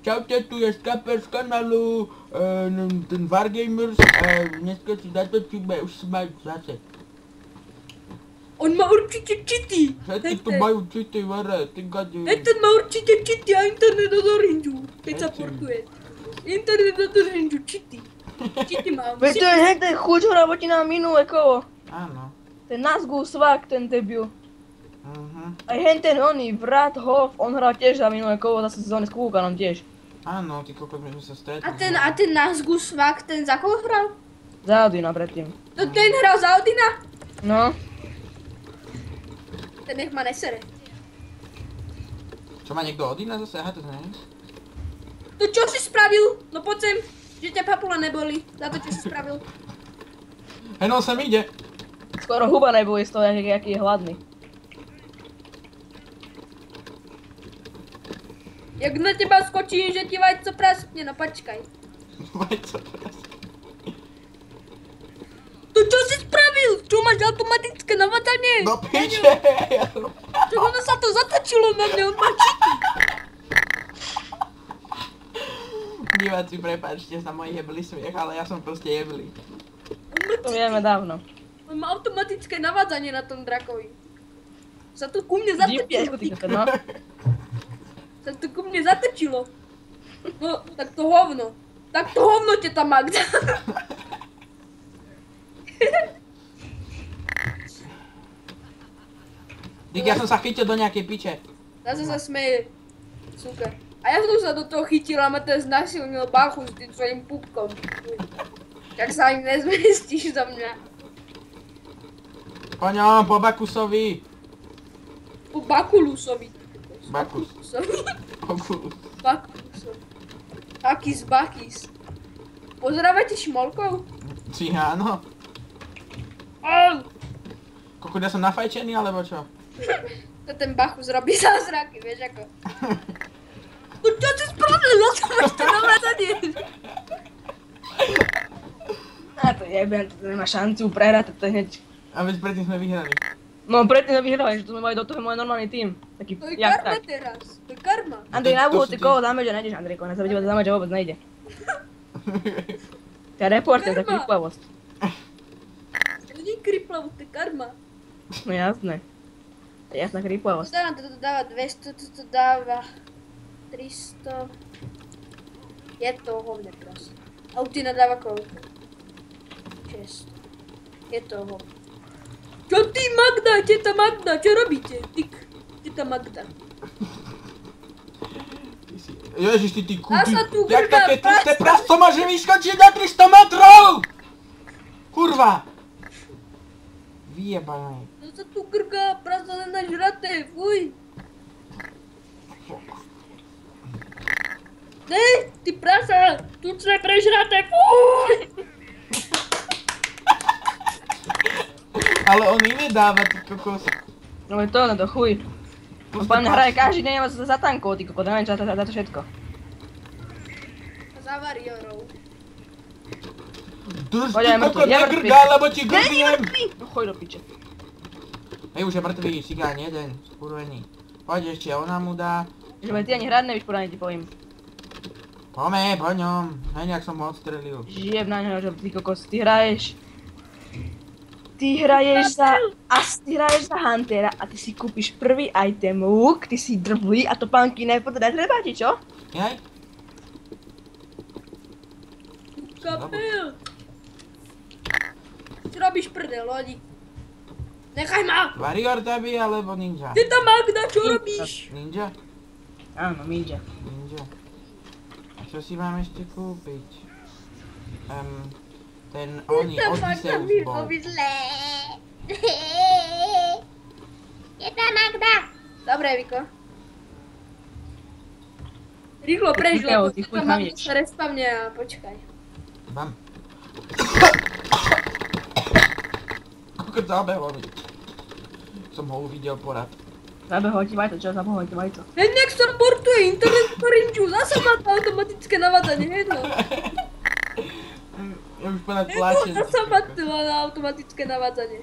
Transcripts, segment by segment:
Čaute, tu je Skaper z kanálu, ten Wargamers, dneska si zatočíme už smať zase. On má určite cheaty. Všetci tu majú cheaty, vere, ty gade. Ten má určite cheaty a internet od Orangeu, keď sa portuje. Internet od Orangeu, cheaty. Cheaty mám. Veď to je hneď ten chuťhora, bo ti nám minulé kolo. Áno. Ten Nazgûl Svak, ten debil. Mhm. Aj hen ten oný, Vrat Hof, on hral tiež za minulé kolo, zase sezóny s Kúkanom tiež. Áno, ty kokos, my sme sa stretli. A ten Nazgûl Svak, ten za koho hral? Za Odina predtým. To ten hral za Odina? No. Ten nech ma nesere. Čo má niekto Odina zase? Aha, to nie. To čo si spravil? No poď sem, že ťa papule neboli za to, čo si spravil. Hej, no sem ide. Skoro huba neboli z toho, jaký je hladný. Jak na teba skočí, že ti vajco praskne, no počkaj. Vajco praskne. To čo si spravil? Čo máš automatické navádzanie? No piče! Čo ono sa to zatočilo na mne, on má cheaty. Diváci, prepáčte za môj jebli smiech, ale ja som proste jebli. To vieme dávno. On má automatické navádzanie na tom drakovi. Sa to ku mne zatočilo. No. Sa to ku mne zatočilo. No, tak to hovno. Tak to hovno, teta Magda. Dík, ja som sa chytil do nejakej piče. Zase sa smeje. Suka. A ja som sa do toho chytil a ma ten znasilnil Bachu s tým svojím pupkom. Tak sa im nezmestíš za mňa. Po ňom, po Bakusovi. Po Bakulusovi. Bakus. Bakulus. Bakulusovi. Takis Bakis. Pozdravujete Šmolkov? Si áno. Kokot, ja som nafajčený, alebo čo? To ten Bachus robí zázraky, vieš ako. No čo si spravil? No to máš to navrátanie. A to jebem, to nemá šancu prehrať, to hneď. A veď predtým sme vyhrali. No predtým sme vyhrali, že to sme mali do toho môj normálny tým. Taký To je jak karma tak. teraz. To je karma. Andrej, To na sú búho, ty ty. koho dáme, že nejdeš, Andrejko, na sa vidíva, dáme, že vôbec nejde. To je reporter, Karma. taký uplavosť. To nie je kriplavo, to je karma. No jasné. To je jasná kriplavosť. Toto dáva 200, toto dáva 300. Je to hovne proste. Autina dáva koľko? 600. Je to hovne. Čo ty Magda, teta Magda, čo robíte? Teta Magda. Ježiš, ty A kuty. sa tu Jak grgá také tlusté prasa. prasto môže vyskočiť na 300 metrov? Kurva. Vyjebané. To sa tu grgá, prasa nenažraté, fuj. Ne, ty prasa, tučné prežraté, fuj. Ale on iné dáva, ty kokos. No je to, no to chuj. On po mňa hraje každý deň za tankov, ty kokot, neviem čo za to všetko. Za variorov. Drž, Poď ty aj mŕtvy, kokot, je negrgaj, lebo ti Nie, nie grgnem. mŕtvy! No choď do piče. Hej, už je mŕtvý, cigáň jeden, skurvený. Poď ešte, ona mu dá. Že ty ani hrať nevíš, poradne ti poviem. Pome, po ňom. Hej, nejak som ho odstrelil. Žijem na neho, že ty kokos, ty hraješ. Ty hraješ za Huntera a ty si kúpiš prvý item luk, ty si drblý a to pánky nepodá, treba ti čo? Hej? Kapel. Čo robíš prdel, lodi? Nechaj ma! Warrior tabí alebo ninja? Teta Magda, čo robíš? Ninja? Áno, ninja. Ninja. Čo si mám ešte kúpiť? Ten oný Odysseus bol. zlé. Teta Magda. Dobre, Viko. Rýchlo prež, lebo Ty chuj Teta tam Magda ideš. sa respavne a počkaj. Bam. Kokot zabehlo mi. Som ho uvidel porad. Zabehol ti vajto, čo? Zabehol ti vajto. Hej, nech sa portuje internet Orange, zase má to automatické navádzanie, hej no. Ja už ponad Hej plačem. no, zase má to na automatické navádzanie.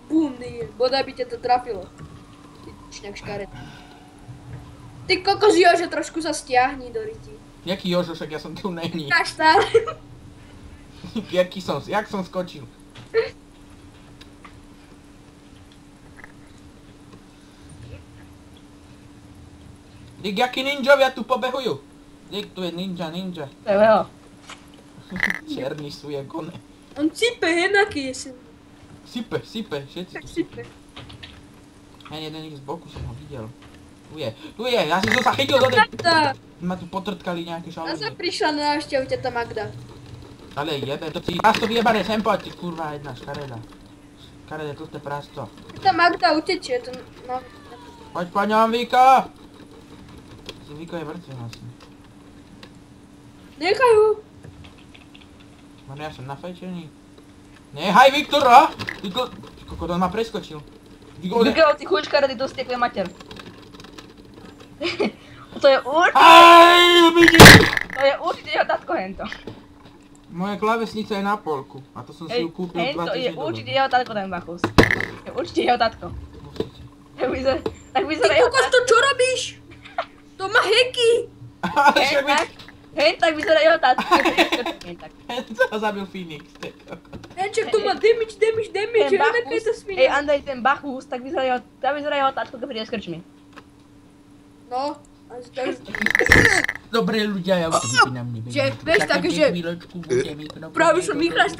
Bum, nie, bodaj by ťa to trafilo. Ty čňak škaret. Ty kokos Jože, trošku sa stiahni do ryti. Jaký Jožo, však ja som tu není. Kaštár. Jak som skočil? Dík, jaký ninjovia tu pobehujú? Dík, tu je ninja. To je veľa. Černý sú je gone. On cipe, jednaký je sem. Sype, všetci Tak tu cipe. Hen jeden z boku som ho videl. Tu je, ja si som sa chytil do tej... Magda! Ma tu potrtkali nejaké Ja šalóny. sa prišla na návštevu teta Magda. Ale jebe, to si prasto vyjebané, sem poď, ty kurva jedna škareda. Škarede, tu ste prasto. Teta Magda utečie, to no. Poď po ňom, Viko! Viko je mŕtvy vlastne. Nechaj ho. Možno ja som nafajčený. Nehaj, Viktora! Viko, on ma preskočil. Viko, Vygrál ty chučka, rady to stiekle mater. To je určite... Aj, vidíš! To je určite jeho tatko hento. Moja klávesnica je na polku. A to som si ju kúpil 2 Hento je týždne určite dozadu. jeho tatko ten Bacchus. Je určite jeho tatko. Musíte. Tak Ty vyzerá jeho kokos, to čo robíš? To má heky. Ale však mi... tak vyzerá jeho tatko. Hen tak. sa zabil Phoenix, ty kokos. Enček, to má damage, Ten jednaké to Bacchus, svinia. Andrej, ten Bacchus, tak vyzerá jeho tatko, keď príde s krčmi. No, až tak... Dobre ľudia, ja už to vypínam. Že, vieš, také, že- Chvíľočku, budem Práve som ich raz